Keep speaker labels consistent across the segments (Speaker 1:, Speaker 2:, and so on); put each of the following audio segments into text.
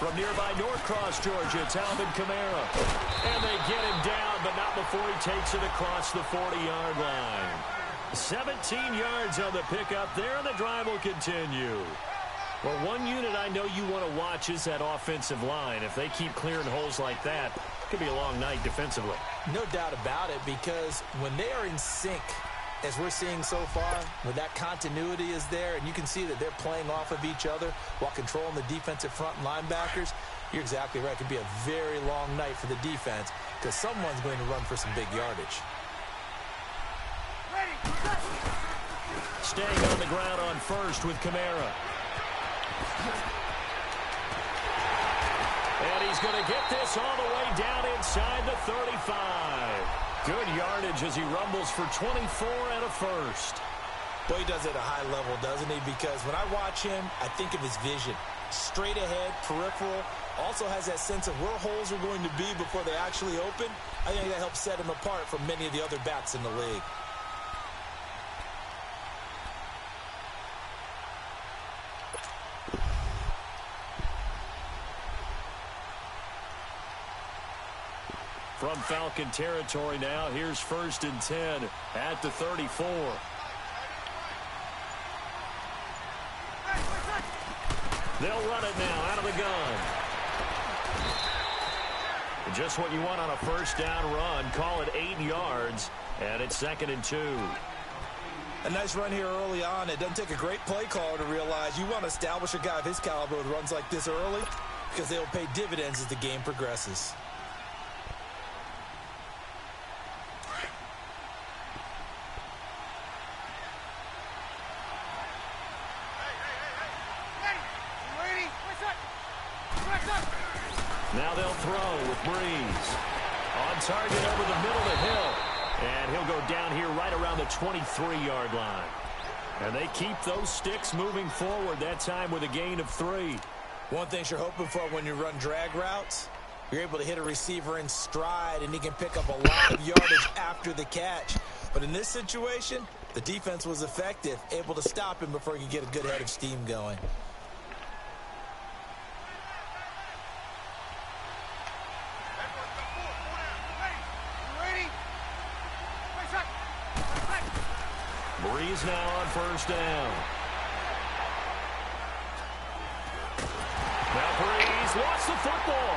Speaker 1: From nearby Norcross, Georgia, it's Alvin Kamara. And they get him down, but not before he takes it across the 40-yard line. 17 yards on the pickup there, and the drive will continue. Well, one unit I know you want to watch is that offensive line. If they keep clearing holes like that, it could be a long night defensively.
Speaker 2: No doubt about it, because when they are in sync, as we're seeing so far, when that continuity is there, and you can see that they're playing off of each other while controlling the defensive front linebackers, you're exactly right. It could be a very long night for the defense because someone's going to run for some big yardage.
Speaker 1: Staying on the ground on first with Kamara. And he's going to get this all the way down inside the 35. Good yardage as he rumbles for 24 and a first.
Speaker 2: Boy, he does it at a high level, doesn't he? Because when I watch him, I think of his vision. Straight ahead, peripheral. Also has that sense of where holes are going to be before they actually open. I think that helps set him apart from many of the other backs in the league.
Speaker 1: From Falcon territory now, here's 1st and 10 at the 34. They'll run it now out of the gun. Just what you want on a first down run. Call it 8 yards, and it's 2nd and 2.
Speaker 2: A nice run here early on. It doesn't take a great play caller to realize you want to establish a guy of his caliber with runs like this early because they'll pay dividends as the game progresses.
Speaker 1: Now they'll throw with Breeze. On target over the middle to Hill. And he'll go down here right around the 23-yard line. And they keep those sticks moving forward, that time with a gain of 3.
Speaker 2: One thing you're hoping for when you run drag routes, you're able to hit a receiver in stride, and he can pick up a lot of yardage after the catch. But in this situation, the defense was effective, able to stop him before he could get a good head of steam going.
Speaker 1: Breeze now on first down. Now Breeze lost the football.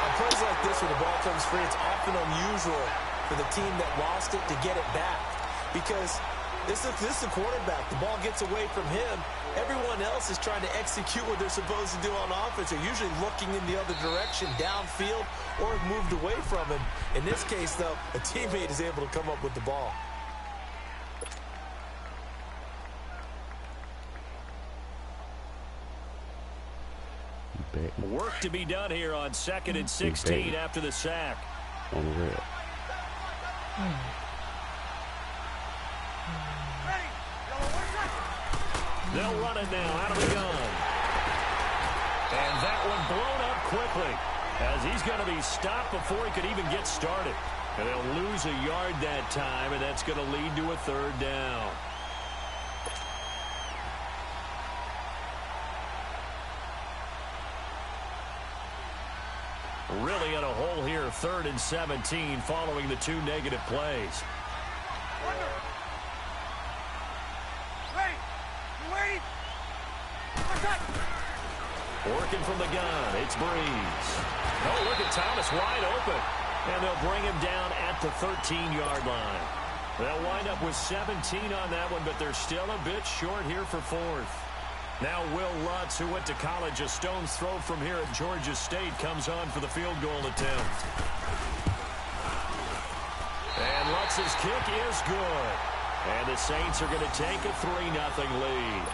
Speaker 2: On plays like this where the ball comes free, it's often unusual for the team that lost it to get it back. Because this is the quarterback. The ball gets away from him. Everyone else is trying to execute what they're supposed to do on offense. They're usually looking in the other direction, downfield, or have moved away from him. In this case, though, a teammate is able to come up with the ball.
Speaker 1: Work to be done here on 2nd and 16 after the sack.
Speaker 3: Unreal.
Speaker 1: They'll run it now out of the gun. And that one blown up quickly as he's going to be stopped before he could even get started. And they'll lose a yard that time, and that's going to lead to a 3rd down. Really in a hole here, 3rd and 17 following the 2 negative plays. Working from the gun, it's Breeze. Oh, look at Thomas wide open. And they'll bring him down at the 13-yard line. They'll wind up with 17 on that one, but they're still a bit short here for 4th. Now Will Lutz, who went to college a stone's throw from here at Georgia State, comes on for the field goal attempt. And Lutz's kick is good. And the Saints are going to take a 3-0 lead.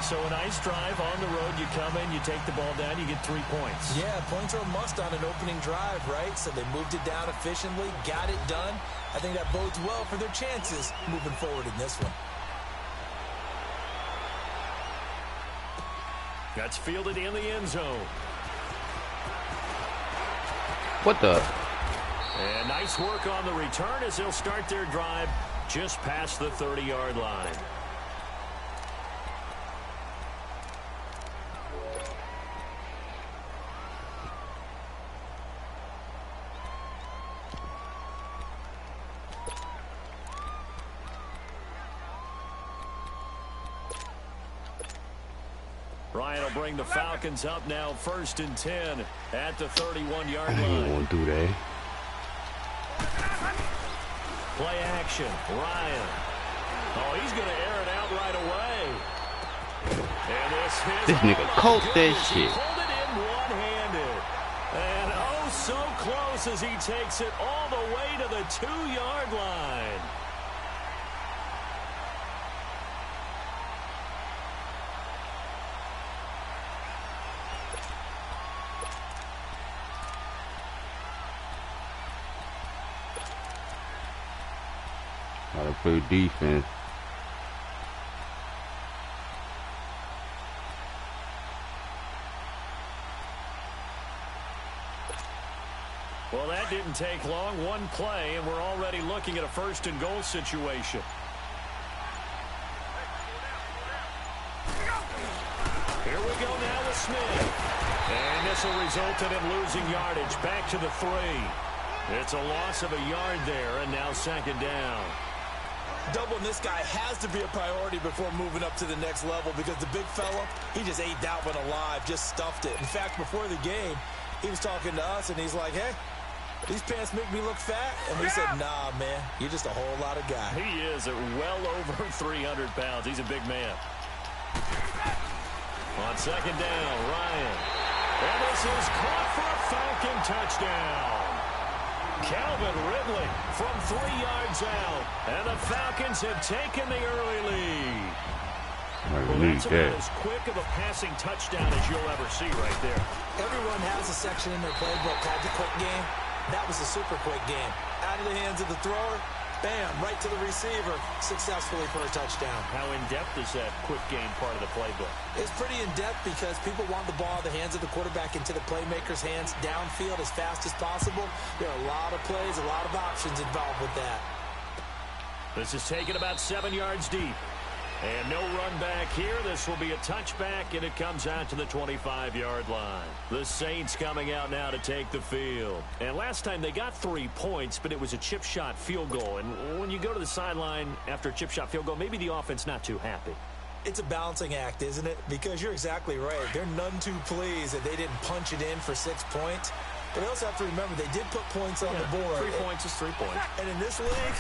Speaker 1: So a nice drive on the road. You come in, you take the ball down, you get 3 points.
Speaker 2: Yeah, points are a must on an opening drive, right? So they moved it down efficiently, got it done. I think that bodes well for their chances moving forward in this one.
Speaker 1: That's fielded in the end zone.
Speaker 3: What the?
Speaker 1: And nice work on the return as they'll start their drive just past the 30-yard line. Ryan will bring the Falcons up now 1st and 10 at the 31-yard line.
Speaker 3: I ain't gonna do that.
Speaker 1: Play action. Ryan. Oh, he's going to air it out right away. And
Speaker 3: this nigga caught that shit.
Speaker 1: He pulled it in one-handed. And oh, so close as he takes it all the way to the 2-yard line.
Speaker 3: Gotta play defense.
Speaker 1: Well, that didn't take long. One play, and we're already looking at a 1st and goal situation. Here we go now with Smith. And this will result in him losing yardage. Back to the 3. It's a loss of a yard there, and now 2nd down.
Speaker 2: Doubling this guy has to be a priority before moving up to the next level because the big fella, he just ate that one alive, just stuffed it. In fact, before the game, he was talking to us, and he's like, hey, these pants make me look fat. And we said, nah, man, you're just a whole lot of guy.
Speaker 1: He is at well over 300 pounds. He's a big man. On 2nd down, Ryan. And this is caught for a Falcon touchdown. Calvin Ridley from 3 yards out. And the Falcons have taken the early lead. Well, that's about as quick of a passing touchdown as you'll ever see right there.
Speaker 2: Everyone has a section in their playbook called the quick game. That was a super quick game. Out of the hands of the thrower, bam, right to the receiver, successfully for a touchdown.
Speaker 1: How in-depth is that quick game part of the playbook?
Speaker 2: It's pretty in-depth because people want the ball in the hands of the quarterback into the playmaker's hands downfield as fast as possible. There are a lot of plays, a lot of options involved with that.
Speaker 1: This is taken about 7 yards deep. And no run back here. This will be a touchback, and it comes out to the 25-yard line. The Saints coming out now to take the field. And last time they got 3 points, but it was a chip shot field goal. And when you go to the sideline after a chip shot field goal, maybe the offense not too happy.
Speaker 2: It's a balancing act, isn't it? Because you're exactly right. They're none too pleased that they didn't punch it in for 6 points. But they also have to remember they did put points on the board.
Speaker 1: 3 points is 3 points.
Speaker 2: And in this league,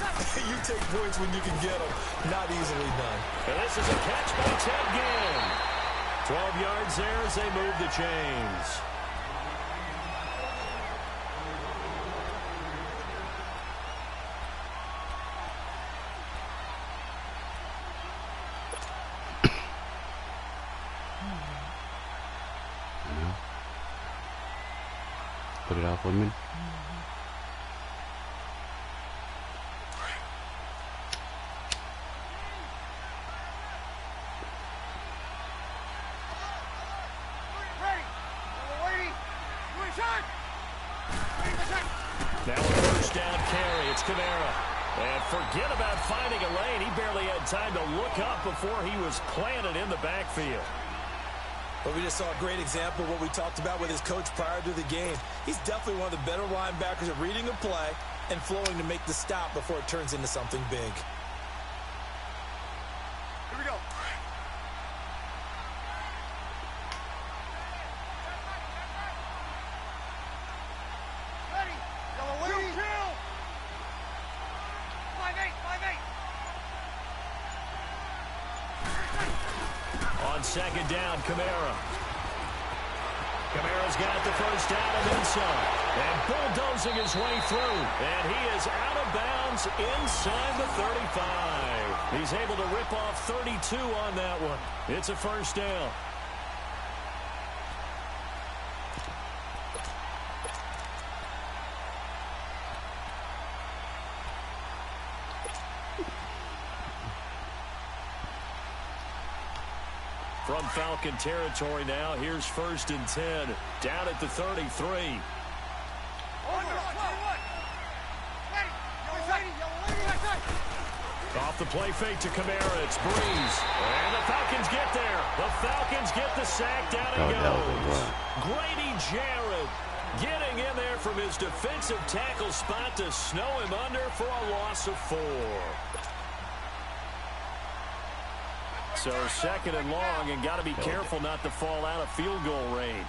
Speaker 2: you take points when you can get them. Not easily done.
Speaker 1: And this is a catch by Ted Ginn. 12 yards there as they move the chains.
Speaker 3: Put it out for a minute.
Speaker 1: Now a 1st down carry. It's Kamara. And forget about finding a lane. He barely had time to look up before he was planted in the backfield.
Speaker 2: But we just saw a great example of what we talked about with his coach prior to the game. He's definitely one of the better linebackers at reading a play and flowing to make the stop before it turns into something big.
Speaker 4: Here we go. Ready. Yellow lady. Kill. 5-8, 5-8.
Speaker 1: On 2nd down, Kamara. Kamara's got the 1st down and then some. And bulldozing his way through. And he is out of bounds inside the 35. He's able to rip off 32 on that one. It's a 1st down. From Falcon territory now, here's 1st and 10, down at the 33. Off the play fake to Kamara, it's Breeze. And the Falcons get there. The Falcons get the sack, down it goes. Grady Jarrett getting in there from his defensive tackle spot to snow him under for a loss of 4. So second and long, and got to be careful not to fall out of field goal range.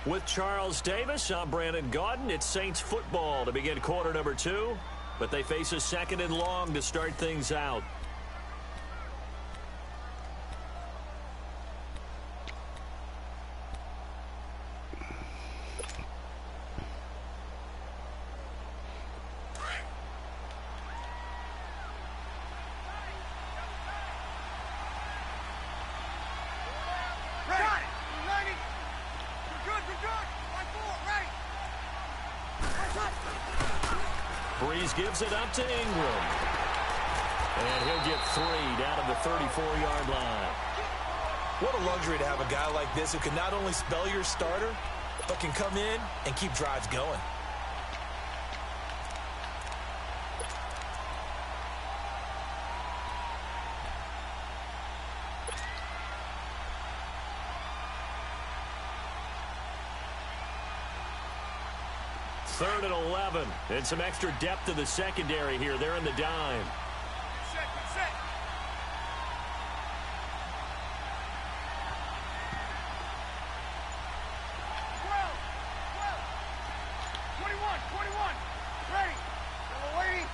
Speaker 1: With Charles Davis, I'm Brandon Gaudin. It's Saints football to begin quarter number 2, but they face a second and long to start things out. Breeze gives it up to Ingram. And he'll get 3 down to the 34-yard line.
Speaker 2: What a luxury to have a guy like this who can not only spell your starter, but can come in and keep drives going.
Speaker 1: Third and 11. And some extra depth to the secondary here. They're in the dime.
Speaker 4: Set. 21. Ready. Waiting.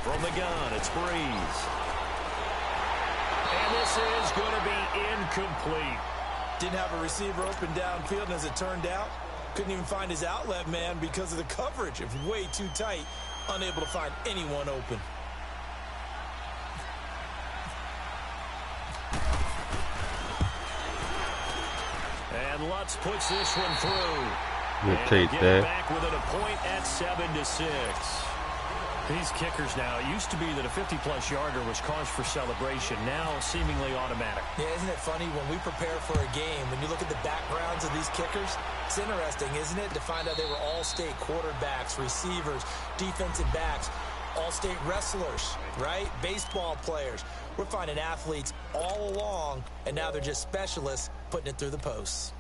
Speaker 1: From the gun, it's Breeze. And this is going to be incomplete.
Speaker 2: Didn't have a receiver open downfield, and as it turned out, couldn't even find his outlet man because of the coverage. It was way too tight, unable to find anyone open.
Speaker 1: And Lutz puts this one through.
Speaker 3: We'll
Speaker 1: And
Speaker 3: take
Speaker 1: get
Speaker 3: that.
Speaker 1: it back within a point at 7-6. These kickers now, it used to be that a 50-plus yarder was cause for celebration. Now seemingly automatic.
Speaker 2: Yeah, isn't it funny when we prepare for a game, when you look at the backgrounds of these kickers, it's interesting, isn't it, to find out they were all-state quarterbacks, receivers, defensive backs, all-state wrestlers, right? Baseball players. We're finding athletes all along, and now they're just specialists putting it through the posts.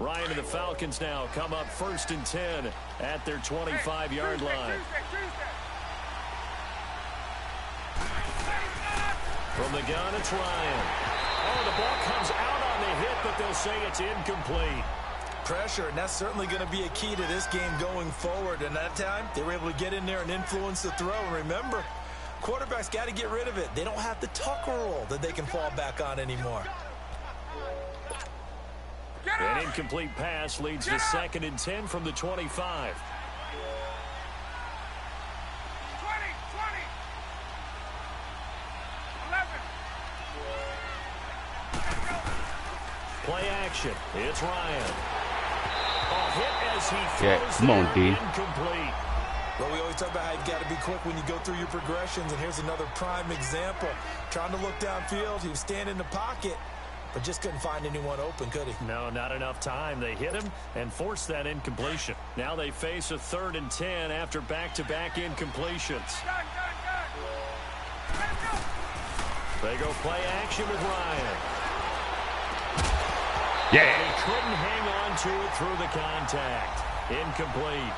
Speaker 1: Ryan and the Falcons now come up 1st and 10 at their 25-yard line. From the gun, it's Ryan. Oh, the ball comes out on the hit, but they'll say it's incomplete.
Speaker 2: Pressure, and that's certainly going to be a key to this game going forward. And that time, they were able to get in there and influence the throw. And remember, quarterbacks got to get rid of it. They don't have the tuck rule that they can fall back on anymore.
Speaker 1: An incomplete pass leads to 2nd and 10 from the 25.
Speaker 4: 20.
Speaker 1: Play action. It's Ryan. A hit as he
Speaker 3: Yeah,
Speaker 1: throws
Speaker 3: come on,
Speaker 1: there,
Speaker 3: D.
Speaker 1: incomplete.
Speaker 2: Well, we always talk about how you've got to be quick when you go through your progressions, and here's another prime example. Trying to look downfield, he was standing in the pocket, but just couldn't find anyone open, could he?
Speaker 1: No, not enough time. They hit him and forced that incompletion. Now they face a 3rd and 10 after back-to-back incompletions. They go play action with Ryan.
Speaker 3: Yeah.
Speaker 1: And he couldn't hang on to it through the contact. Incomplete.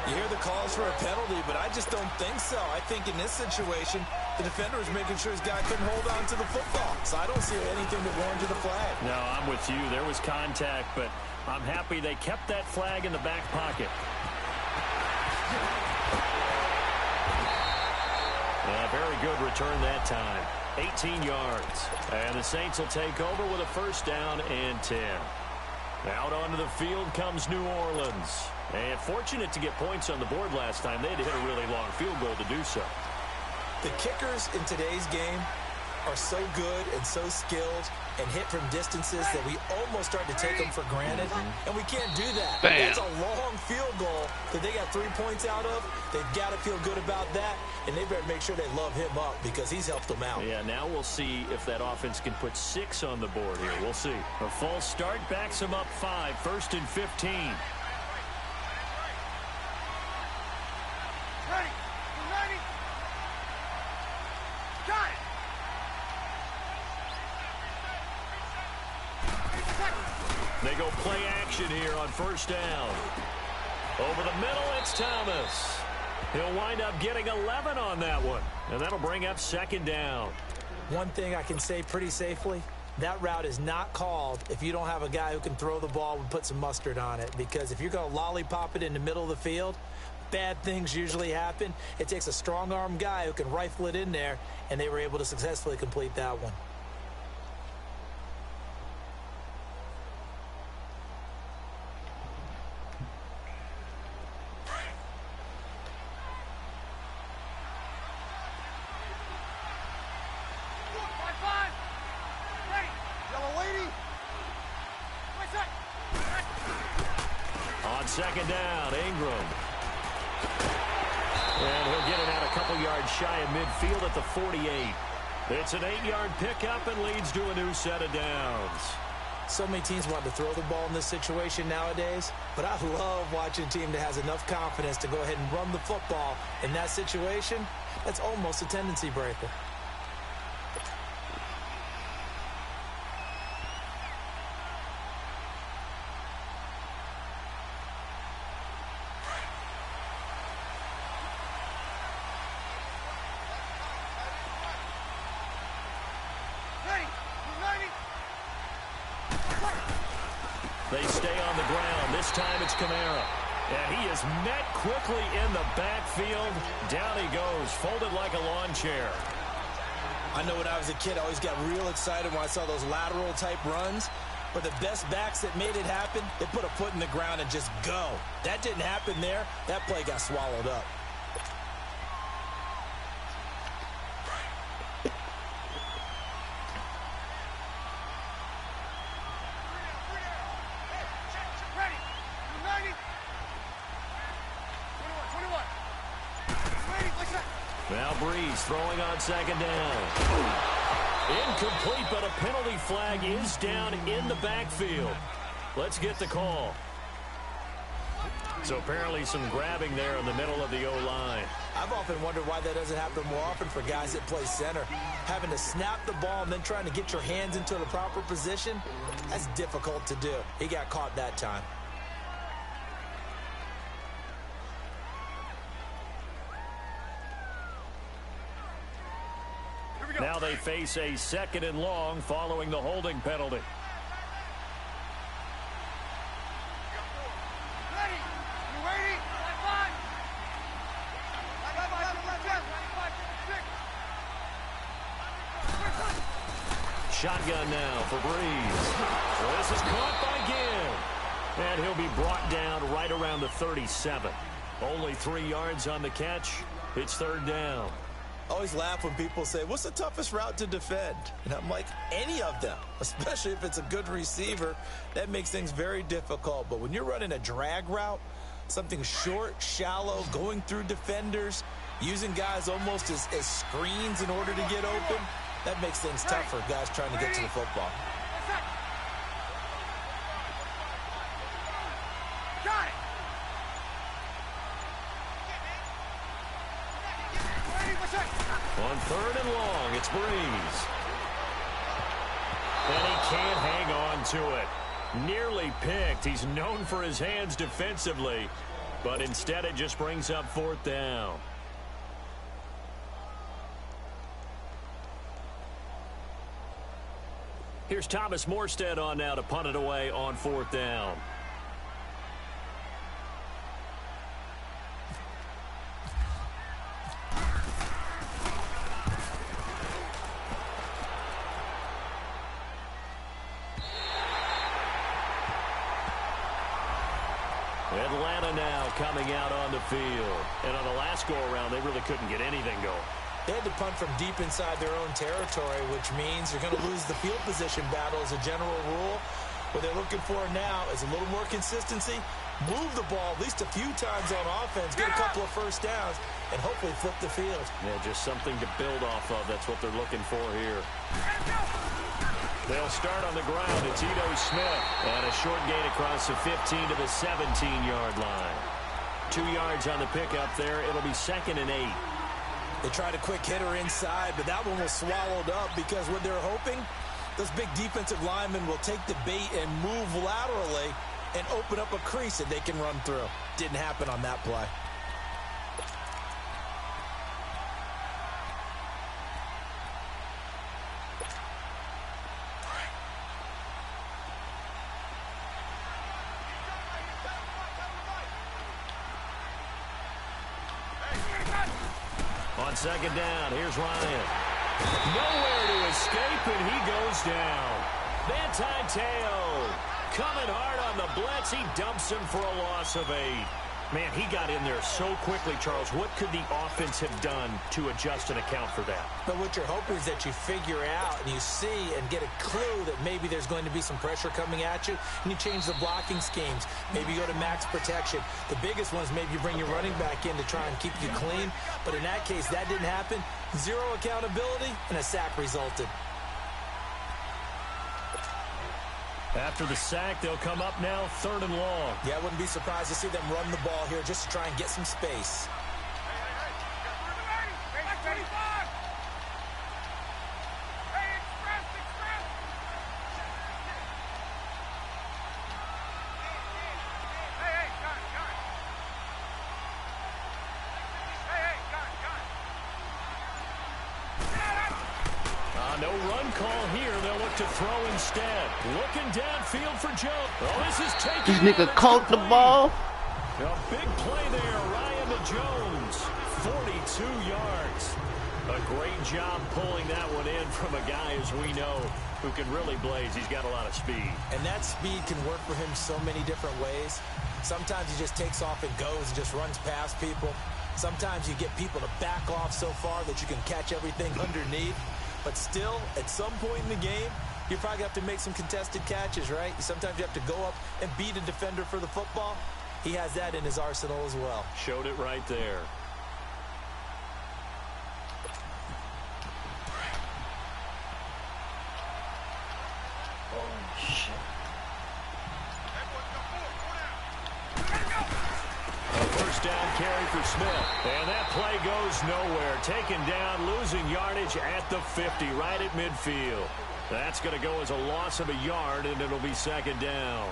Speaker 2: You hear the calls for a penalty, but I just don't think so. I think in this situation, the defender was making sure his guy couldn't hold on to the football. So I don't see anything that warranted a flag.
Speaker 1: No, I'm with you. There was contact, but I'm happy they kept that flag in the back pocket. A very good return that time. 18 yards. And the Saints will take over with a 1st down and 10. Out onto the field comes New Orleans. And fortunate to get points on the board last time. They had to hit a really long field goal to do so.
Speaker 2: The kickers in today's game are so good and so skilled and hit from distances that we almost start to take them for granted, and we can't do that.
Speaker 3: Bam.
Speaker 2: That's a long field goal that they got 3 points out of. They've got to feel good about that, and they better make sure they love him up because he's helped them out.
Speaker 1: Yeah, now we'll see if that offense can put 6 on the board here. We'll see. A false start backs them up 5, 1st and 15. go play action here on first down. Over the middle, it's Thomas. He'll wind up getting 11 on that one, and that'll bring up second down.
Speaker 2: One thing I can say pretty safely, that route is not called if you don't have a guy who can throw the ball and put some mustard on it, because if you're going to lollipop it in the middle of the field, bad things usually happen. It takes a strong-arm guy who can rifle it in there, and they were able to successfully complete that one.
Speaker 1: Second down, Ingram. And he'll get it out a couple yards shy of midfield at the 48. It's an 8-yard pickup and leads to a new set of downs.
Speaker 2: So many teams want to throw the ball in this situation nowadays, but I love watching a team that has enough confidence to go ahead and run the football in that situation. That's almost a tendency breaker.
Speaker 1: They stay on the ground. This time it's Kamara. And he is met quickly in the backfield. Down he goes, folded like a lawn chair.
Speaker 2: I know when I was a kid, I always got real excited when I saw those lateral-type runs. But the best backs that made it happen, they put a foot in the ground and just go. That didn't happen there. That play got swallowed up.
Speaker 1: Now Breeze throwing on second down. Incomplete, but a penalty flag is down in the backfield. Let's get the call. So apparently some grabbing there in the middle of the O-line.
Speaker 2: I've often wondered why that doesn't happen more often for guys that play center. Having to snap the ball and then trying to get your hands into the proper position, that's difficult to do. He got caught that time.
Speaker 1: Now they face a second and long following the holding penalty. Shotgun now for Breeze. So this is caught by Gibb. And he'll be brought down right around the 37. Only 3 yards on the catch. It's third down.
Speaker 2: I always laugh when people say, what's the toughest route to defend? And I'm like, any of them, especially if it's a good receiver. That makes things very difficult. But when you're running a drag route, something short, shallow, going through defenders, using guys almost as screens in order to get open, that makes things tough for guys trying to get to the football.
Speaker 4: Got it.
Speaker 1: On third and long, it's Breeze. And he can't hang on to it. Nearly picked. He's known for his hands defensively, but instead it just brings up fourth down. Here's Thomas Morstead on now to punt it away on fourth down. Atlanta now coming out on the field. And on the last go-around, they really couldn't get anything going.
Speaker 2: They had to punt from deep inside their own territory, which means you're going to lose the field position battle as a general rule. What they're looking for now is a little more consistency, move the ball at least a few times on offense, get a couple of first downs, and hopefully flip the field.
Speaker 1: Yeah, just something to build off of. That's what they're looking for here. They'll start on the ground. It's Ito Smith. And a short gain across the 15 to the 17-yard line. 2 yards on the pickup there. It'll be 2nd and 8.
Speaker 2: They tried a quick hitter inside, but that one was swallowed up because what they're hoping, Those big defensive linemen will take the bait and move laterally and open up a crease that they can run through. Didn't happen on that play.
Speaker 1: On second down, here's Ryan. Nowhere to escape, and he goes down. Teo coming hard on the blitz. He dumps him for a loss of 8. Man, he got in there so quickly, Charles. What could the offense have done to adjust and account for that?
Speaker 2: But what you're hoping is that you figure out and you see and get a clue that maybe there's going to be some pressure coming at you, and you change the blocking schemes. Maybe you go to max protection. The biggest one is maybe you bring your running back in to try and keep you clean. But in that case, that didn't happen. 0 accountability, and a sack resulted.
Speaker 1: After the sack, they'll come up now 3rd and long.
Speaker 2: Yeah, I wouldn't be surprised to see them run the ball here just to try and get some space.
Speaker 1: No run call here. They'll look to throw instead. Looking downfield for Joe. Oh, this is taken.
Speaker 3: This nigga caught the ball.
Speaker 1: A big play there. Ryan to Jones. 42 yards. A great job pulling that one in from a guy, as we know, who can really blaze. He's got a lot of speed.
Speaker 2: And that speed can work for him so many different ways. Sometimes he just takes off and goes and just runs past people. Sometimes you get people to back off so far that you can catch everything underneath. But still, at some point in the game, you probably have to make some contested catches, right? Sometimes you have to go up and beat a defender for the football. He has that in his arsenal as well.
Speaker 1: Showed it right there. Oh, shit. First down carry for Smith. And that play goes nowhere. Taken down, losing yardage at the 50, right at midfield. That's going to go as a loss of a yard, and it'll be 2nd down.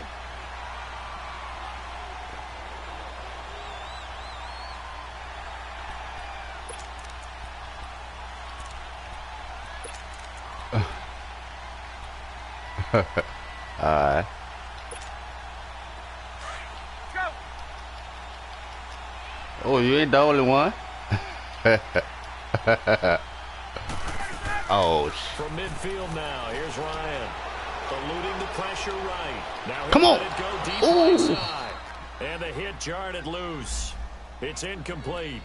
Speaker 3: Oh, you ain't the only one. Oh,
Speaker 1: from midfield now, here's Ryan. Eluding the pressure right. Now
Speaker 3: come on.
Speaker 1: Let it go deep right side. And the hit jarred it loose. It's incomplete.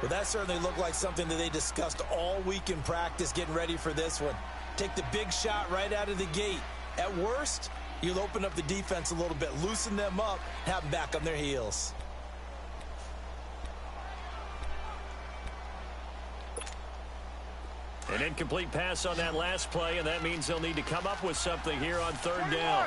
Speaker 2: Well, that certainly looked like something that they discussed all week in practice getting ready for this one. Take the big shot right out of the gate. At worst, you'll open up the defense a little bit, loosen them up, have them back on their heels.
Speaker 1: An incomplete pass on that last play, and that means they'll need to come up with something here on 3rd down.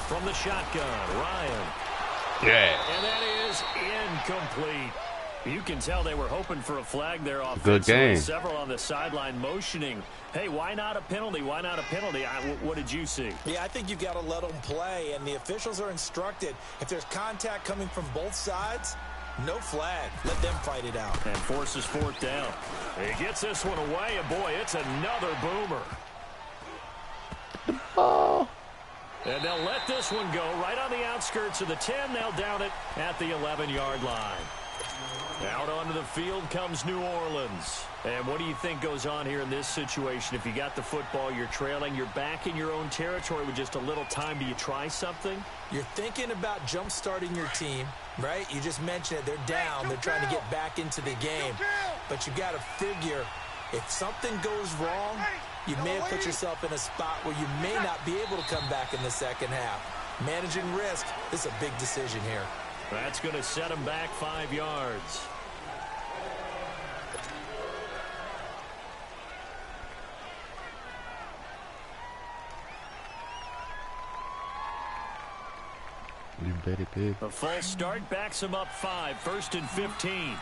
Speaker 1: From the shotgun, Ryan.
Speaker 3: yeah.
Speaker 1: And that is incomplete. You can tell they were hoping for a flag there offensively.
Speaker 3: Good game.
Speaker 1: Several on the sideline motioning. Hey, why not a penalty? Why not a penalty? What did you see?
Speaker 2: Yeah, I think you've got to let them play, and the officials are instructed. If there's contact coming from both sides, no flag. Let them fight it out.
Speaker 1: And forces 4th down. He gets this one away, and boy, it's another boomer.
Speaker 3: Oh.
Speaker 1: And they'll let this one go right on the outskirts of the 10. They'll down it at the 11-yard line. Out onto the field comes New Orleans. And what do you think goes on here in this situation? If you got the football, you're trailing, you're back in your own territory with just a little time. Do you try something?
Speaker 2: You're thinking about jump-starting your team, right? You just mentioned it. They're down. They're trying to get back into the game. But you got to figure if something goes wrong, you may have put yourself in a spot where you may not be able to come back in the second half. Managing risk, this is a big decision here.
Speaker 1: That's going to set them back 5 yards.
Speaker 3: Betty Pig.
Speaker 1: A false start backs him up 5, 1st and 15.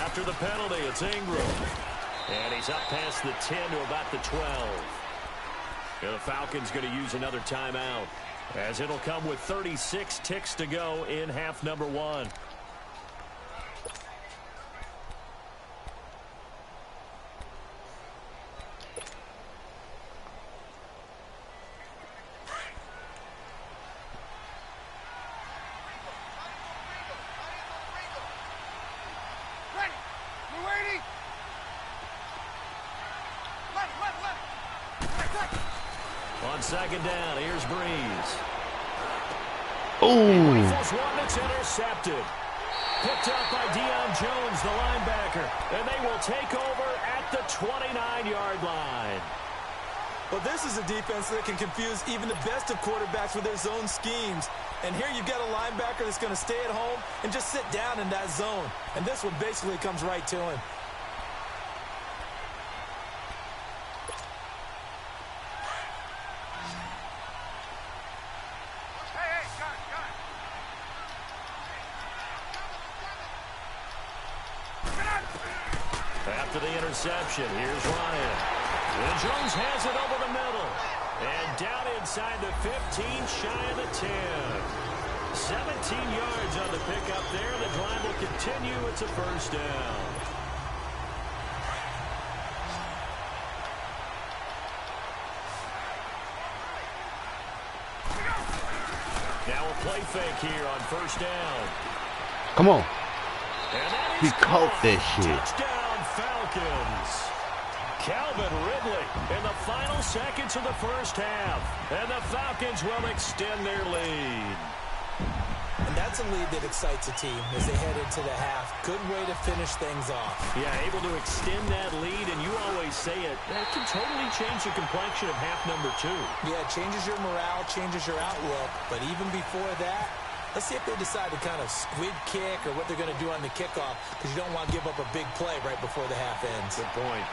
Speaker 1: After the penalty, it's Ingram. And he's up past the 10 to about the 12. And the Falcons going to use another timeout, as it'll come with 36 ticks to go in half number 1. On second down, here's Breeze.
Speaker 3: Ooh.
Speaker 1: Rifles one that's intercepted. Picked up by Deion Jones, the linebacker. And they will take over at the 29-yard line.
Speaker 2: Well, this is a defense that can confuse even the best of quarterbacks with their zone schemes. And here you've got a linebacker that's going to stay at home and just sit down in that zone. And this one basically comes right to him.
Speaker 1: After the interception, here's Ryan. And Jones has it over the middle. And down inside the 15, shy of the 10. 17 yards on the pickup there. The drive will continue. It's a first down. Now a play fake here on first down.
Speaker 3: Come on.
Speaker 1: And that
Speaker 3: He
Speaker 1: is
Speaker 3: caught that shit.
Speaker 1: Touchdown, Falcons. Calvin Ridley in the final seconds of the first half. And the Falcons will extend their lead.
Speaker 2: And that's a lead that excites a team as they head into the half. Good way to finish things off.
Speaker 1: Yeah, able to extend that lead, and you always say it, that can totally change the complexion of half number 2.
Speaker 2: Yeah, it changes your morale, changes your outlook. But even before that, let's see if they decide to kind of squid kick or what they're going to do on the kickoff, because you don't want to give up a big play right before the half ends.
Speaker 1: Good point.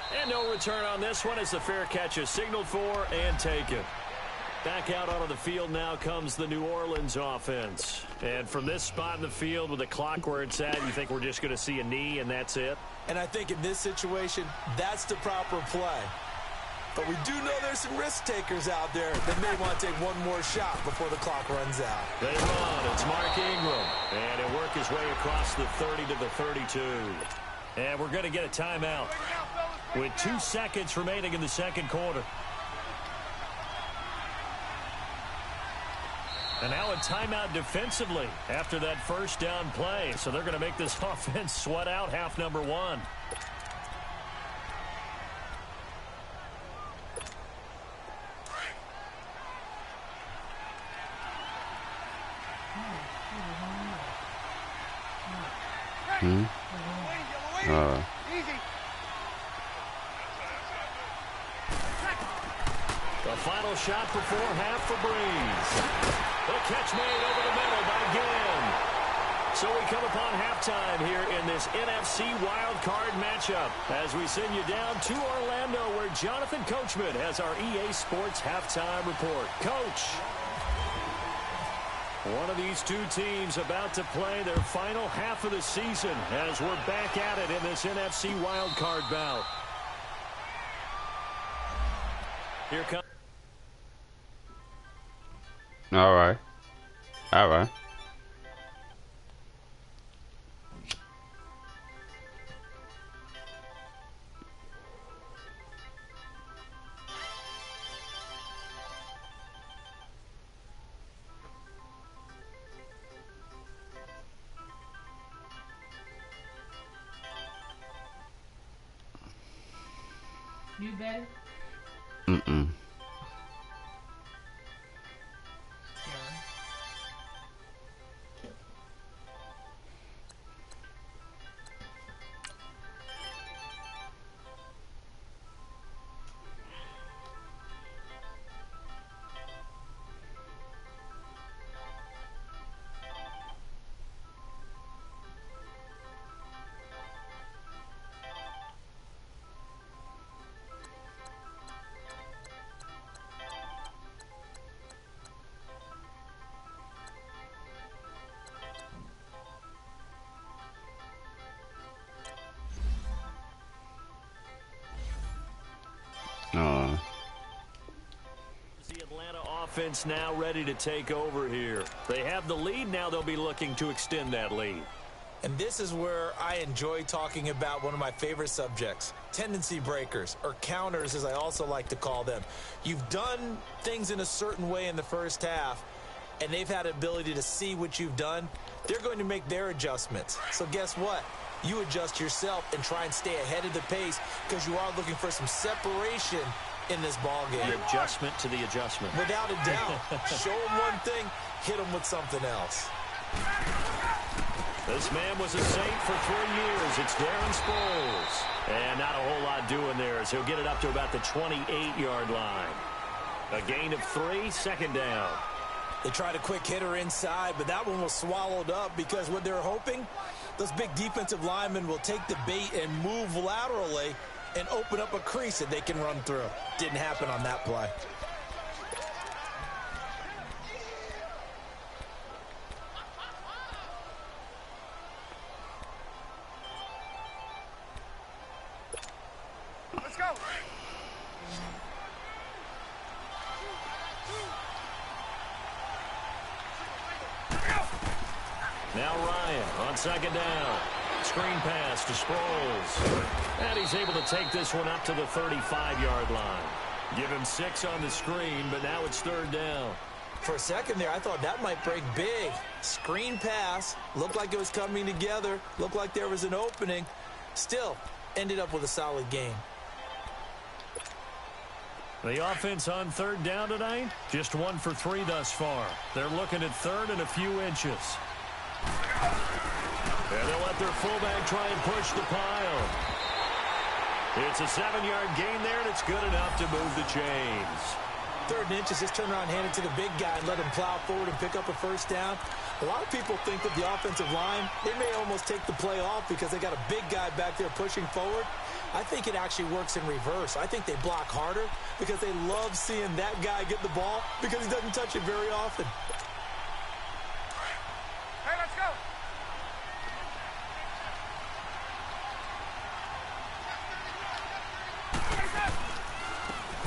Speaker 1: And no return on this one as the fair catch is signaled for and taken. Back out onto the field now comes the New Orleans offense. And from this spot in the field with the clock where it's at, you think we're just going to see a knee and that's it?
Speaker 2: And I think in this situation, that's the proper play. But we do know there's some risk takers out there that may want to take one more shot before the clock runs out.
Speaker 1: They run. It's Mark Ingram. And he'll work his way across the 30 to the 32. And we're going to get a timeout with 2 seconds remaining in the second quarter. And now a timeout defensively after that first down play. So they're going to make this offense sweat out half number 1. The final shot before half for Breeze. The catch made over the middle by Ginn. So we come upon halftime here in this NFC wildcard matchup as we send you down to Orlando where Jonathan Coachman has our EA Sports halftime report. Coach. One of these two teams about to play their final half of the season as we're back at it in this NFC wildcard bout. Here comes.
Speaker 3: All right. All right.
Speaker 5: You better?
Speaker 3: Mm-mm.
Speaker 1: Atlanta offense now ready to take over here. They have the lead. Now they'll be looking to extend that lead.
Speaker 2: And this is where I enjoy talking about one of my favorite subjects, tendency breakers, or counters as I also like to call them. You've done things in a certain way in the first half, and they've had the ability to see what you've done. They're going to make their adjustments. So guess what? You adjust yourself and try and stay ahead of the pace because you are looking for some separation in this ball game.
Speaker 1: The adjustment to the adjustment.
Speaker 2: Without a doubt. Show them one thing, hit them with something else.
Speaker 1: This man was a Saint for 3 years. It's Darren Sproles. And not a whole lot doing there as he'll get it up to about the 28-yard line. A gain of 3, second down.
Speaker 2: They tried a quick hitter inside, but that one was swallowed up because what they're hoping, those big defensive linemen will take the bait and move laterally and open up a crease that they can run through. Didn't happen on that play.
Speaker 4: Let's go.
Speaker 1: Now Ryan on second down. Screen pass to Sproles. And he's able to take this one up to the 35-yard line. Give him 6 on the screen, but now it's third down.
Speaker 2: For a second there, I thought that might break big. Screen pass. Looked like it was coming together. Looked like there was an opening. Still, ended up with a solid game.
Speaker 1: The offense on third down tonight, just 1 for 3 thus far. They're looking at third and a few inches. And they'll let their fullback try and push the pile. It's a 7-yard gain there, and it's good enough to move the chains.
Speaker 2: 3rd and inches, just turn around and hand it to the big guy and let him plow forward and pick up a first down. A lot of people think that the offensive line, they may almost take the play off because they got a big guy back there pushing forward. I think it actually works in reverse. I think they block harder because they love seeing that guy get the ball because he doesn't touch it very often.
Speaker 4: Hey, let's go.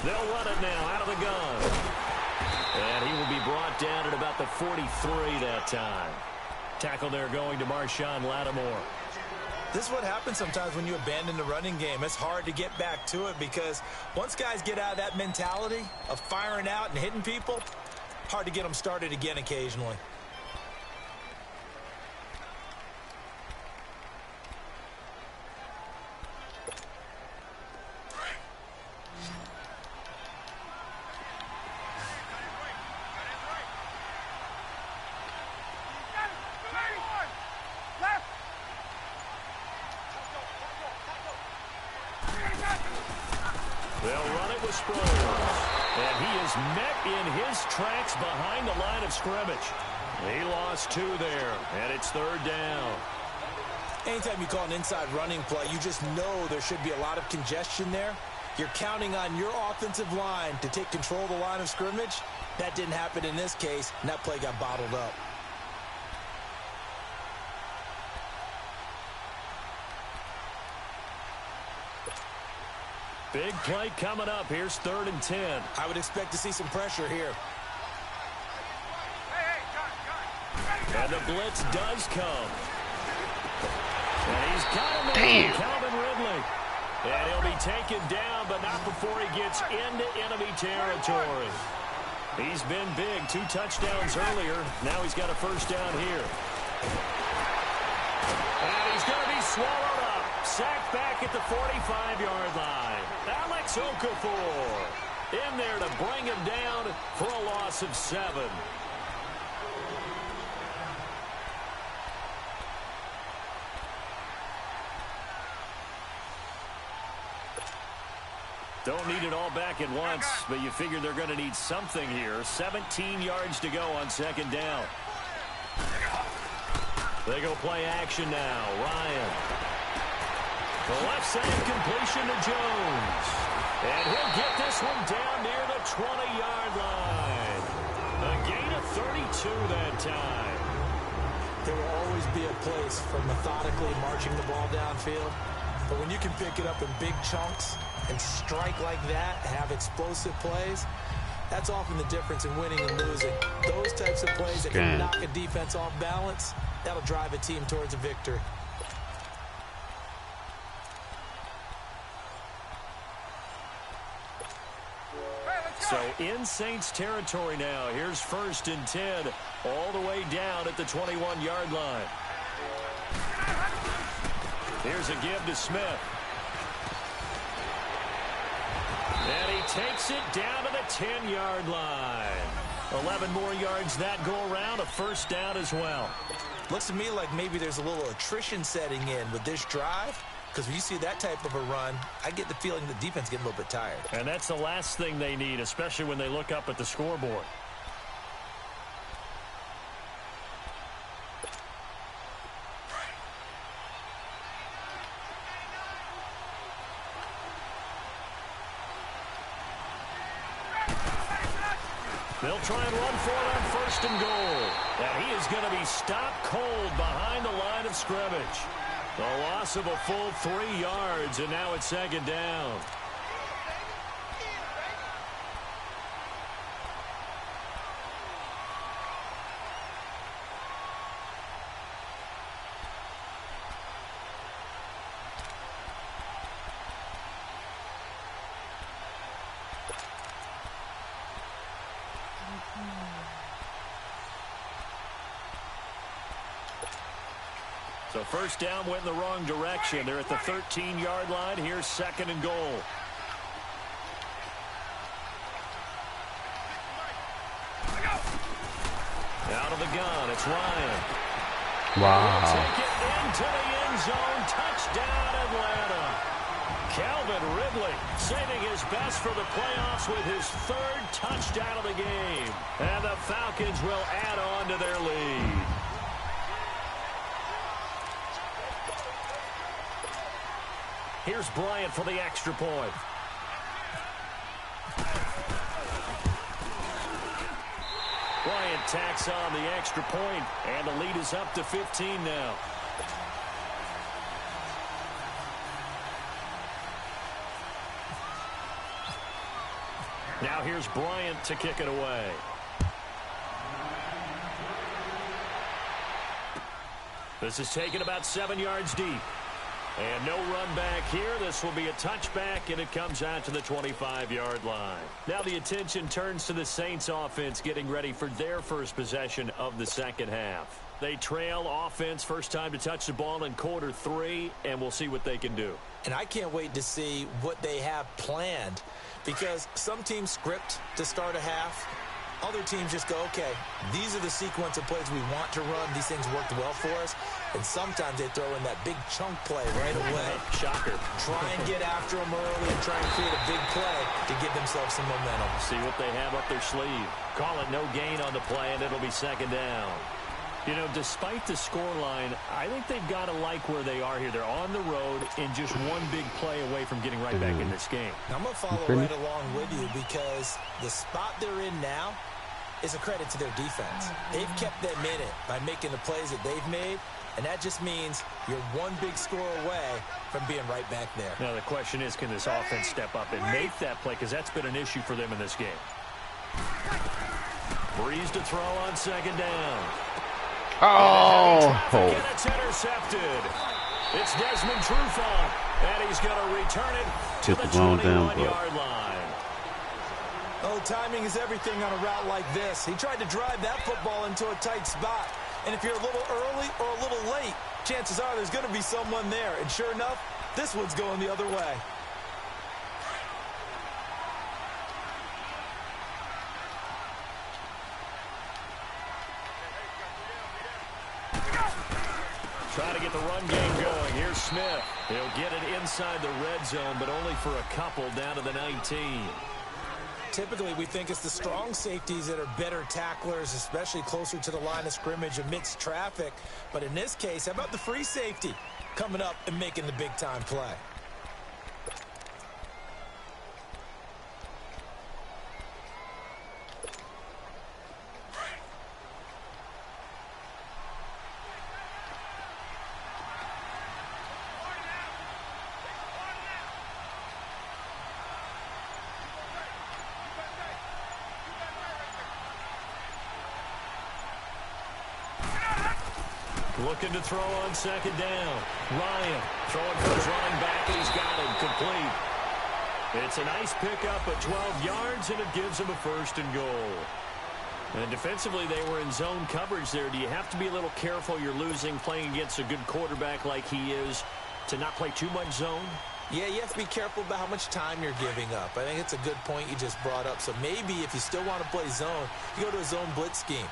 Speaker 1: They'll run it now out of the gun. And he will be brought down at about the 43 that time. Tackle there going to Marshawn Lattimore.
Speaker 2: This is what happens sometimes when you abandon the running game. It's hard to get back to it because once guys get out of that mentality of firing out and hitting people, hard to get them started again occasionally.
Speaker 1: They'll run it with Sproles. And he is met in his tracks behind the line of scrimmage. He lost 2 there, and it's third down.
Speaker 2: Anytime you call an inside running play, you just know there should be a lot of congestion there. You're counting on your offensive line to take control of the line of scrimmage. That didn't happen in this case, and that play got bottled up.
Speaker 1: Big play coming up. Here's 3rd and 10.
Speaker 2: I would expect to see some pressure here.
Speaker 4: Hey, John.
Speaker 1: And the blitz does come. And he's got him
Speaker 3: Damn.
Speaker 1: in, Calvin Ridley. And he'll be taken down, but not before he gets into enemy territory. He's been big. 2 touchdowns earlier. Now he's got a first down here. And he's going to be swallowed up. Sacked back at the 45-yard line. Alex Okafor in there to bring him down for a loss of 7. Don't need it all back at once, but you figure they're going to need something here. 17 yards to go on second down. They go play action now. Ryan. The left side completion to Jones. And he'll get this one down near the 20-yard line. A gain of 32 that time.
Speaker 2: There will always be a place for methodically marching the ball downfield. But when you can pick it up in big chunks and strike like that, have explosive plays, That's often the difference in winning and losing. Those types of plays that can knock a defense off balance, that'll drive a team towards a victory.
Speaker 1: So in Saints territory now. Here's 1st and 10, all the way down at the 21-yard line. Here's a give to Smith. And he takes it down to the 10-yard line. 11 more yards that go around, a 1st down as well.
Speaker 2: Looks to me like maybe there's a little attrition setting in with this drive. Because when you see that type of a run, I get the feeling the defense getting a little bit tired.
Speaker 1: And that's the last thing they need, especially when they look up at the scoreboard. They'll try and run for it on 1st and goal. And he is going to be stopped cold behind the line of scrimmage. A loss of a full 3 yards, and now it's 2nd down. So 1st down went in the wrong direction. They're at the 13-yard line. Here's 2nd and goal. Out of the gun, it's Ryan.
Speaker 3: Wow.
Speaker 1: Take it into the end zone. Touchdown, Atlanta. Calvin Ridley saving his best for the playoffs with his 3rd touchdown of the game. And the Falcons will add on to their lead. Here's Bryant for the extra point. Bryant tacks on the extra point, and the lead is up to 15 now. Now here's Bryant to kick it away. This is taken about 7 yards deep. And no run back here. This will be a touchback, and it comes out to the 25-yard line. Now the attention turns to the Saints offense getting ready for their first possession of the 2nd half. They trail offense, first time to touch the ball in quarter 3, and we'll see what they can do.
Speaker 2: And I can't wait to see what they have planned, because some teams script to start a half. Other teams just go, okay, these are the sequence of plays we want to run. These things worked well for us. And sometimes they throw in that big chunk play right away.
Speaker 1: Shocker.
Speaker 2: Try and get after them early and try and create a big play to give themselves some momentum.
Speaker 1: See what they have up their sleeve. Call it no gain on the play, and it'll be 2nd down. You know, despite the scoreline, I think they've got to like where they are here. They're on the road and just one big play away from getting right back in this game.
Speaker 2: Now, I'm going to follow right along with you, because the spot they're in now is a credit to their defense. They've kept them in it by making the plays that they've made, and that just means you're one big score away from being right back there.
Speaker 1: Now, the question is, can this offense step up and make that play, because that's been an issue for them in this game. Breeze to throw on 2nd down.
Speaker 3: Oh!
Speaker 1: And it's intercepted. It's Desmond Trufant, and he's going to return it to the 21-yard line.
Speaker 2: Oh, timing is everything on a route like this. He tried to drive that football into a tight spot. And if you're a little early or a little late, chances are there's going to be someone there. And sure enough, this one's going the other way.
Speaker 1: Trying to get the run game going. Here's Smith. He'll get it inside the red zone, but only for a couple down to the 19.
Speaker 2: Typically, we think it's the strong safeties that are better tacklers, especially closer to the line of scrimmage amidst traffic. But in this case, how about the free safety coming up and making the big-time play?
Speaker 1: Looking to throw on second down. Ryan throwing for his running back, and he's got him complete. It's a nice pickup at 12 yards, and it gives him a first and goal. And defensively, they were in zone coverage there. Do you have to be a little careful you're losing playing against a good quarterback like he is to not play too much zone?
Speaker 2: Yeah, you have to be careful about how much time you're giving up. I think it's a good point you just brought up. So maybe if you still want to play zone, you go to a zone blitz scheme.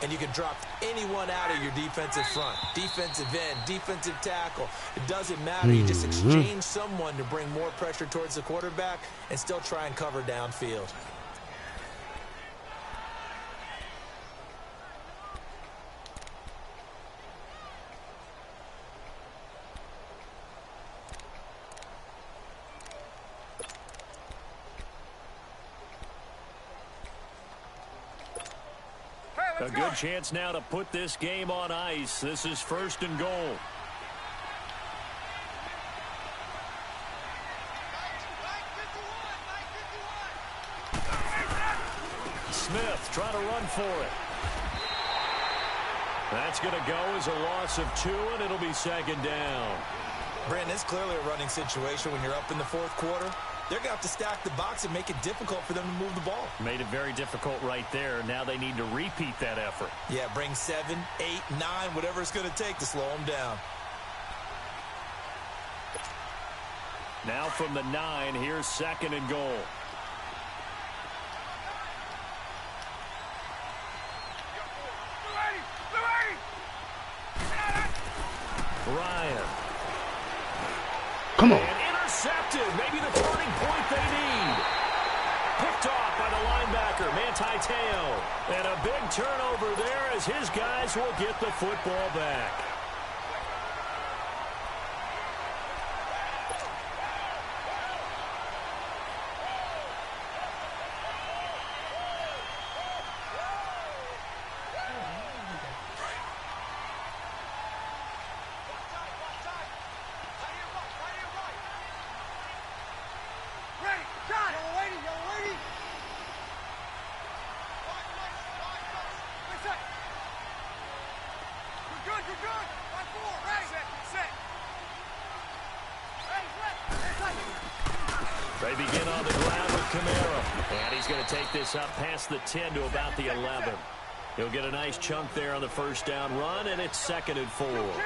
Speaker 2: And you can drop anyone out of your defensive front. Defensive end, defensive tackle. It doesn't matter. You just exchange someone to bring more pressure towards the quarterback and still try and cover downfield.
Speaker 1: A good chance now to put this game on ice. This is first and goal. Smith trying to run for it. That's going to go as a loss of 2, and it'll be second down.
Speaker 2: Brandon, it's clearly a running situation when you're up in the fourth quarter. They're going to have to stack the box and make it difficult for them to move the ball.
Speaker 1: Made it very difficult right there. Now they need to repeat that effort.
Speaker 2: Yeah, bring 7, 8, 9, whatever it's going to take to slow them down.
Speaker 1: Now from the 9, here's second and goal. Ryan.
Speaker 3: Come on.
Speaker 1: And intercepted. Maybe the turning point they need. Picked off by the linebacker, Manti-Te'o. And a big turnover there as his guys will get the football back. They begin on the ground with Kamara. And he's going to take this up past the 10 to about the 11. He'll get a nice chunk there on the first down run, and it's second and 4.
Speaker 2: Oh,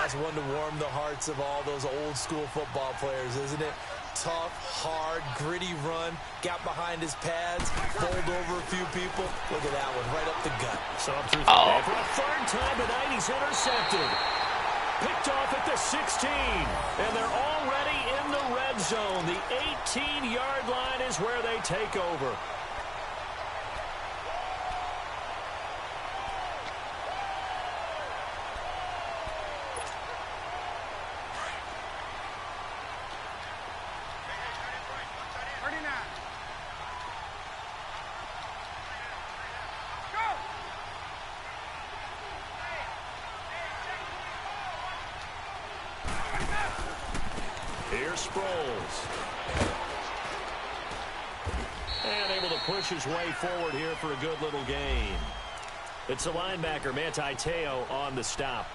Speaker 2: that's one to warm the hearts of all those old school football players, isn't it? Tough, hard, gritty run. Got behind his pads, bowled over a few people. Look at that one, right up the gut.
Speaker 1: So up through for a third time tonight, he's intercepted. Picked off at the 16, and they're already in the red zone. The 18-yard line is where they take over. Here's Sproles. And able to push his way forward here for a good little gain. It's the linebacker, Manti-Te'o, on the stop.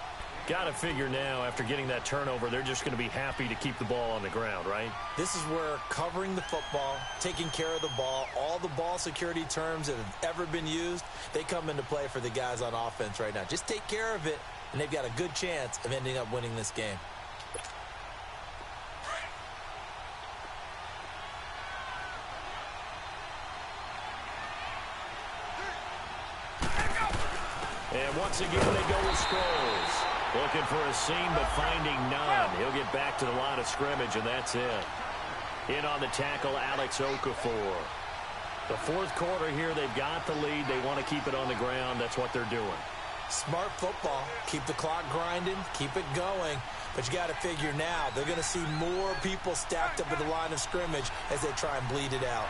Speaker 1: Got to figure now, after getting that turnover, they're just going to be happy to keep the ball on the ground, right?
Speaker 2: This is where covering the football, taking care of the ball, all the ball security terms that have ever been used, they come into play for the guys on offense right now. Just take care of it, and they've got a good chance of ending up winning this game.
Speaker 1: And once again, they go with Sproles. Looking for a seam, but finding none. He'll get back to the line of scrimmage, and that's it. In on the tackle, Alex Okafor. The fourth quarter here, they've got the lead. They want to keep it on the ground. That's what they're doing.
Speaker 2: Smart football. Keep the clock grinding. Keep it going. But you got to figure now, they're going to see more people stacked up at the line of scrimmage as they try and bleed it out.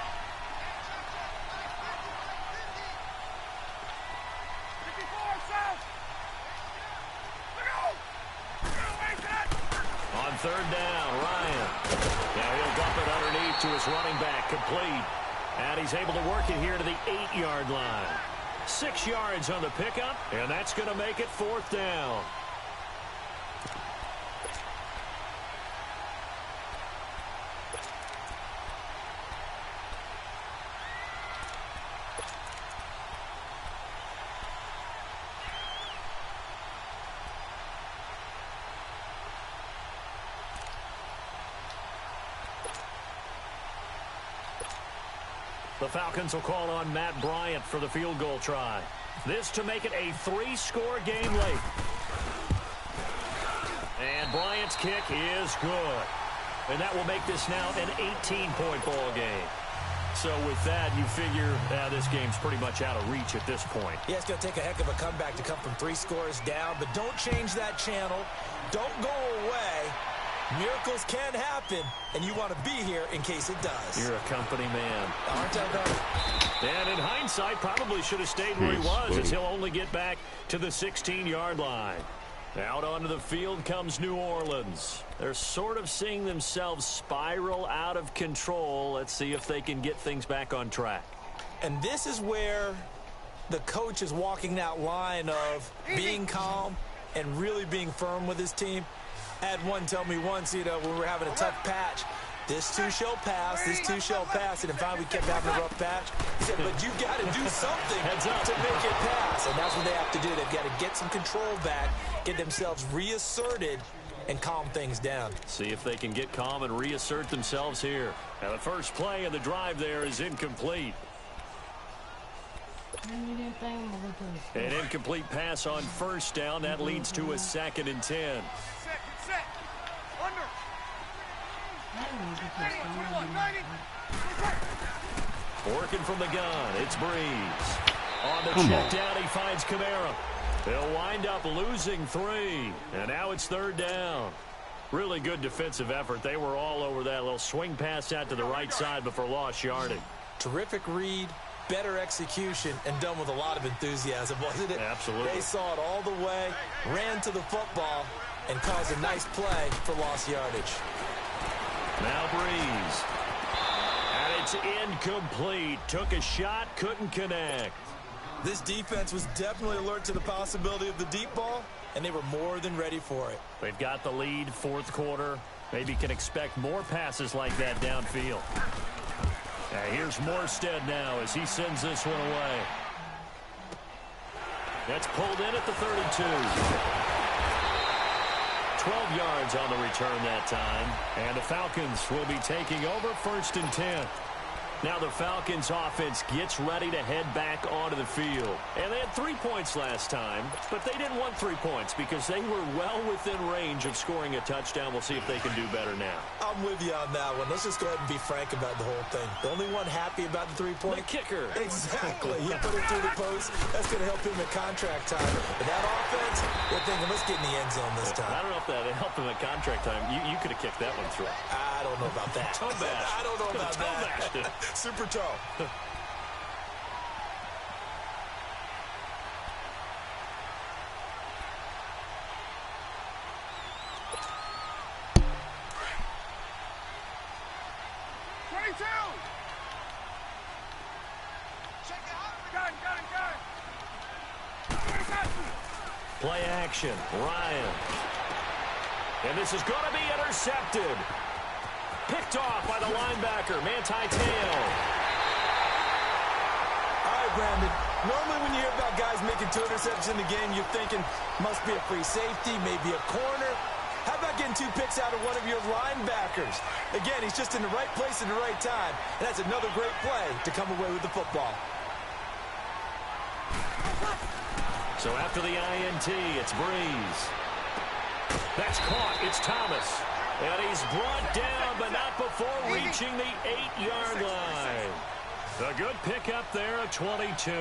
Speaker 1: On third down, Ryan. Now he'll dump it underneath to his running back, complete. And he's able to work it here to the 8-yard line. 6 yards on the pickup, and that's going to make it 4th down. The Falcons will call on Matt Bryant for the field goal try. This to make it a 3-score game late. And Bryant's kick is good. And that will make this now an 18-point ball game. So with that, you figure this game's pretty much out of reach at this point.
Speaker 2: Yeah, it's going to take a heck of a comeback to come from 3 scores down. But don't change that channel. Don't go away. Miracles can happen, and you want to be here in case it does.
Speaker 1: You're a company man.
Speaker 2: Aren't I, though?
Speaker 1: And in hindsight, probably should have stayed where he was, as he'll only get back to the 16-yard line. Out onto the field comes New Orleans. They're sort of seeing themselves spiral out of control. Let's see if they can get things back on track.
Speaker 2: And this is where the coach is walking that line of being calm and really being firm with his team. I had one tell me once, when we were having a tough patch, this too shall pass, this too shall pass, and finally we kept having a rough patch. He said, but you got to do something to make it pass, and that's what they have to do. They've got to get some control back, get themselves reasserted, and calm things down.
Speaker 1: See if they can get calm and reassert themselves here. Now the first play of the drive there is incomplete. An incomplete pass on first down. That leads to a 2nd and 10.
Speaker 4: Set. Under. 90.
Speaker 1: Working from the gun, it's Breeze. On the check down, he finds Kamara. They'll wind up losing 3. And now it's 3rd down. Really good defensive effort. They were all over that little swing pass out to the right side before lost yardage.
Speaker 2: Terrific read, better execution, and done with a lot of enthusiasm, wasn't it?
Speaker 1: Absolutely.
Speaker 2: They saw it all the way, ran to the football, and caused a nice play for lost yardage.
Speaker 1: Now Breeze. And it's incomplete. Took a shot, couldn't connect.
Speaker 2: This defense was definitely alert to the possibility of the deep ball, and they were more than ready for it.
Speaker 1: They've got the lead, 4th quarter. Maybe can expect more passes like that downfield. Here's Morstead now as he sends this one away. That's pulled in at the 32. 12 yards on the return that time. And the Falcons will be taking over 1st and 10. Now the Falcons offense gets ready to head back onto the field. And they had 3 points last time, but they didn't want 3 points because they were well within range of scoring a touchdown. We'll see if they can do better now.
Speaker 2: I'm with you on that one. Let's just go ahead and be frank about the whole thing. The only one happy about the 3-point?
Speaker 1: The kicker.
Speaker 2: Exactly. He put it through the post. That's going to help him at contract time. But that offense, they're thinking, let's get in the end zone this time.
Speaker 1: I don't know if that helped him at contract time. You could have kicked that one through.
Speaker 2: I don't know about that.
Speaker 1: Toe bash.
Speaker 2: I don't know about
Speaker 1: Toe bashed it.
Speaker 2: that. Super toe.
Speaker 1: Play action. Ryan. And this is going to be intercepted. Picked off by the linebacker, Manti Te'o.
Speaker 2: All right, Brandon. Normally when you hear about guys making 2 interceptions in the game, you're thinking must be a free safety, maybe a corner. How about getting 2 picks out of one of your linebackers? Again, he's just in the right place at the right time. And that's another great play to come away with the football.
Speaker 1: So after the INT, it's Breeze. That's caught. It's Thomas. And he's brought down, but not before reaching the 8-yard line. A good pickup there at 22.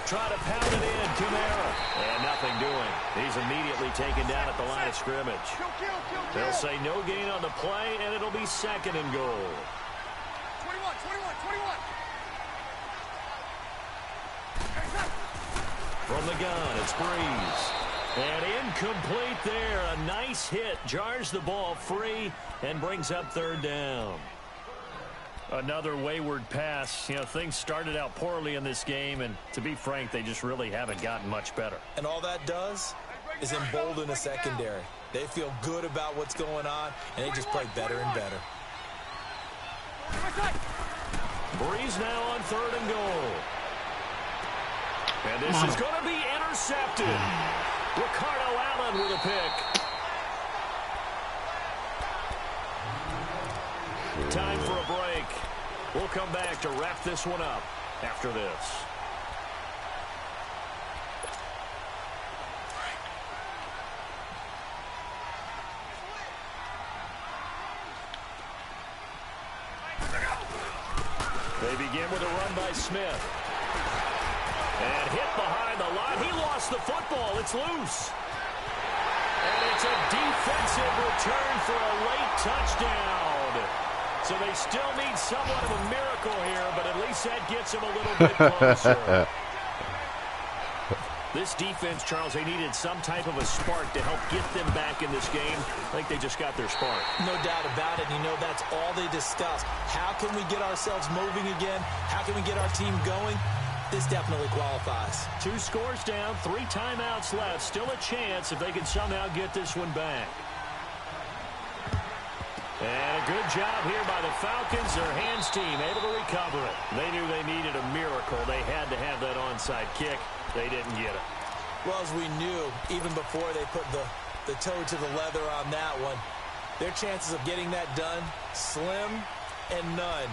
Speaker 1: Try to pound it in, Kamara. And nothing doing. He's immediately taken down at the line of scrimmage. They'll say no gain on the play, and it'll be 2nd and goal.
Speaker 4: 21.
Speaker 1: From the gun, it's Breeze. And incomplete there. A nice hit. Jars the ball free and brings up 3rd down. Another wayward pass. You know, things started out poorly in this game, and to be frank, they just really haven't gotten much better.
Speaker 2: And all that does is embolden a secondary. They feel good about what's going on, and they just play better and better.
Speaker 1: Breeze now on 3rd and goal. And this is going to be intercepted. Ricardo Allen with a pick. Time for a break. We'll come back to wrap this one up after this. They begin with a run by Smith. And hit behind the line. He lost the football. It's loose. And it's a defensive return for a late touchdown. So they still need somewhat of a miracle here, but at least that gets them a little bit closer. This defense, Charles, they needed some type of a spark to help get them back in this game. I think they just got their spark.
Speaker 2: No doubt about it. You know, that's all they discussed. How can we get ourselves moving again? How can we get our team going? This definitely qualifies.
Speaker 1: 2 scores down, 3 timeouts left. Still a chance if they can somehow get this one back. And a good job here by the Falcons. Their hands team able to recover it. They knew they needed a miracle. They had to have that onside kick. They didn't get it.
Speaker 2: Well, as we knew, even before they put the toe to the leather on that one, their chances of getting that done, slim and none.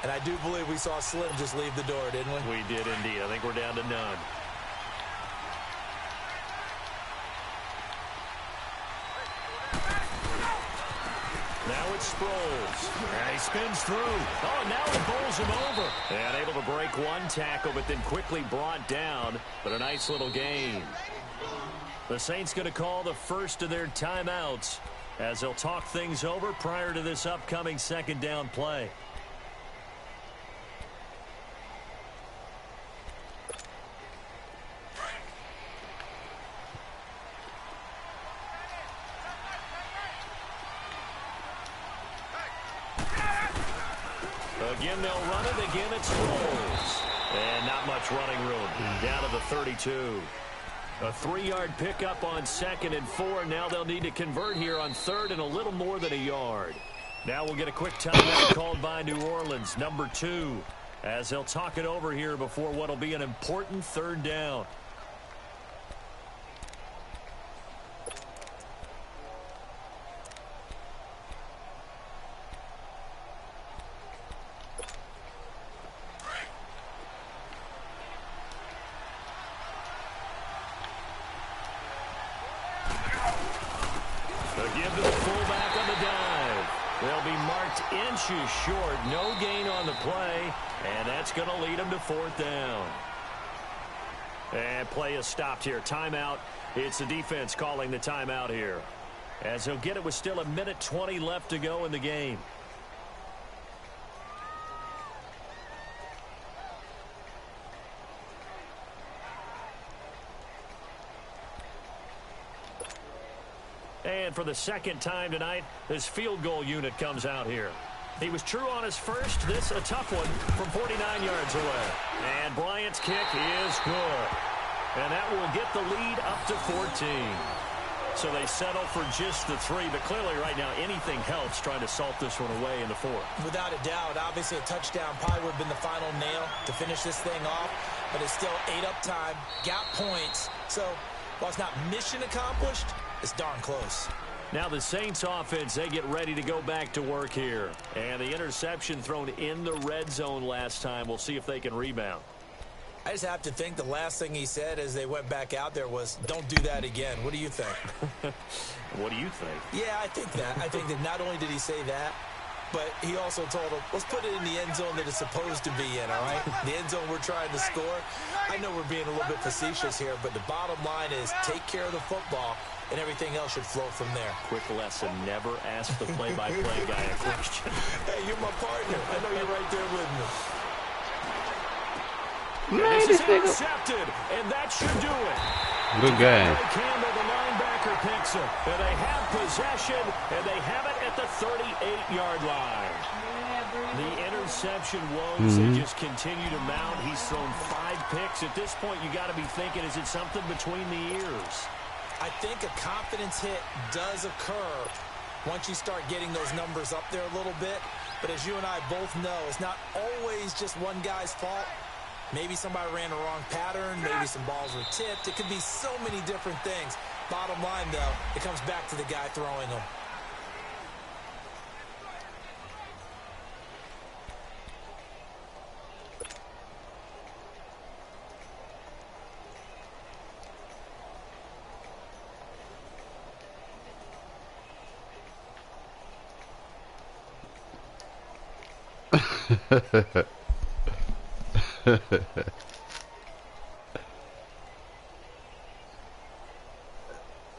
Speaker 2: And I do believe we saw Slim just leave the door, didn't we?
Speaker 1: We did indeed. I think we're down to none. Now it's Sproles. And he spins through. Oh, now he bowls him over. And able to break one tackle, but then quickly brought down. But a nice little gain. The Saints going to call the first of their timeouts as they'll talk things over prior to this upcoming 2nd down play. Again, they'll run it. Again, it's Sproles. And not much running room. Down to the 32. A 3-yard pickup on 2nd and 4. Now they'll need to convert here on 3rd and a little more than a yard. Now we'll get a quick timeout called by New Orleans, number 2, as they'll talk it over here before what'll be an important 3rd down. Give to the fullback on the dive. They'll be marked inches short. No gain on the play, and that's going to lead them to 4th down. And play is stopped here. Timeout. It's the defense calling the timeout here. As he'll get it with still 1:20 left to go in the game. And for the 2nd time tonight, this field goal unit comes out here. He was true on his first. This a tough one from 49 yards away. And Bryant's kick is good. And that will get the lead up to 14. So they settle for just the 3. But clearly right now anything helps trying to salt this one away in the 4th.
Speaker 2: Without a doubt. Obviously a touchdown probably would have been the final nail to finish this thing off. But it's still 8-up time. Got points. So while it's not mission accomplished, it's darn close.
Speaker 1: Now the Saints offense, they get ready to go back to work here. And the interception thrown in the red zone last time. We'll see if they can rebound.
Speaker 2: I just have to think the last thing he said as they went back out there was, don't do that again. What do you think?
Speaker 1: What do you think?
Speaker 2: Yeah, I think that. I think that not only did he say that, but he also told him, let's put it in the end zone that it's supposed to be in, all right? The end zone we're trying to score. I know we're being a little bit facetious here, but the bottom line is take care of the football, and everything else should flow from there.
Speaker 1: Quick lesson, never ask the play-by-play guy a question.
Speaker 2: Hey, you're my partner. I know you're right there with me.
Speaker 1: Man, this is intercepted, and that should do it.
Speaker 3: Good game.
Speaker 1: Campbell, the linebacker, picks it. And they have possession, and they have it at the 38-yard line.
Speaker 5: Yeah,
Speaker 1: The interception woes, they just continue to mount. He's thrown 5 picks. At this point, you got to be thinking, is it something between the ears?
Speaker 2: I think a confidence hit does occur once you start getting those numbers up there a little bit. But as you and I both know, it's not always just one guy's fault. Maybe somebody ran a wrong pattern. Maybe some balls were tipped. It could be so many different things. Bottom line, though, it comes back to the guy throwing them.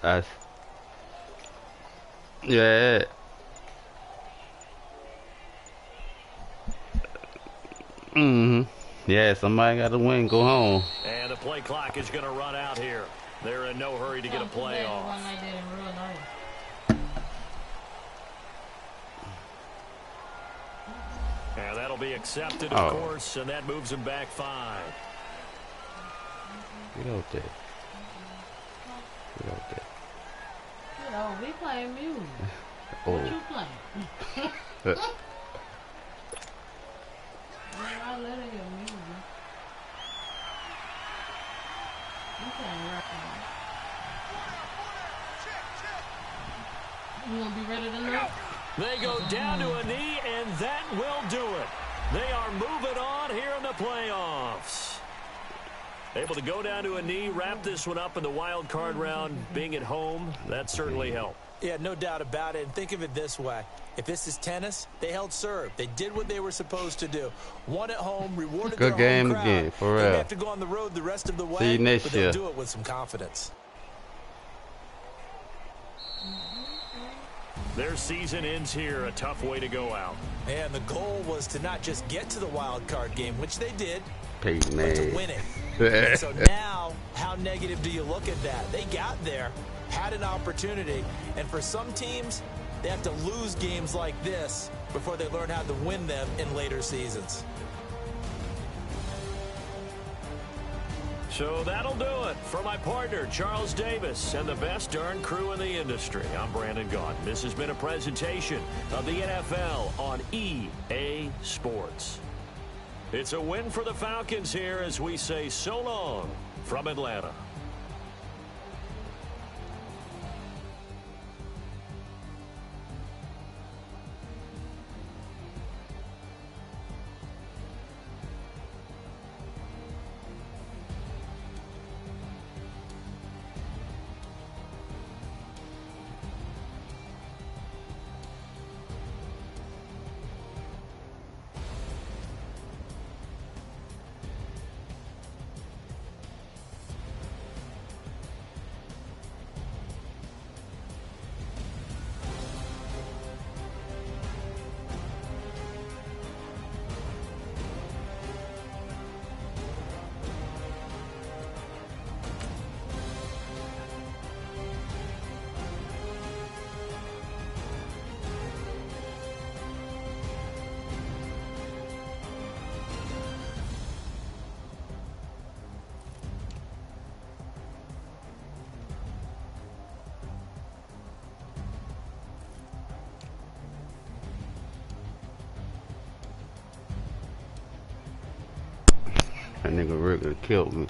Speaker 3: That's, yeah. Yeah, somebody got to win, go home.
Speaker 1: And the play clock is going to run out here. They're in no hurry to get a play off. And that'll be accepted, of course, and that moves him back 5.
Speaker 3: Get out there. Get out there.
Speaker 5: Oh, we playing music.
Speaker 3: Oh.
Speaker 5: What you playing? I let her hear music. You playing rock now. You want to be ready to know?
Speaker 1: They go down to a knee, and that will do it. They are moving on here in the playoffs. Able to go down to a knee, wrap this one up in the wild card round. Being at home, that certainly helped.
Speaker 2: Yeah, no doubt about it. And think of it this way. If this is tennis, they held serve. They did what they were supposed to do. Won at home, rewarded
Speaker 3: Good
Speaker 2: their home
Speaker 3: game
Speaker 2: crowd.
Speaker 3: again, for real.
Speaker 2: They have to go on the road the rest of the way,
Speaker 3: See you next
Speaker 2: but they'll
Speaker 3: year.
Speaker 2: do it with some confidence.
Speaker 1: Their season ends here, a tough way to go out.
Speaker 2: And the goal was to not just get to the wild card game, which they did,
Speaker 3: Peyton,
Speaker 2: but to
Speaker 3: man.
Speaker 2: win it. So now, how negative do you look at that? They got there, had an opportunity, and for some teams, they have to lose games like this before they learn how to win them in later seasons.
Speaker 1: So that'll do it. For my partner, Charles Davis, and the best darn crew in the industry, I'm Brandon Gaudin. This has been a presentation of the NFL on EA Sports. It's a win for the Falcons here as we say so long from Atlanta.
Speaker 3: That nigga Rick killed me.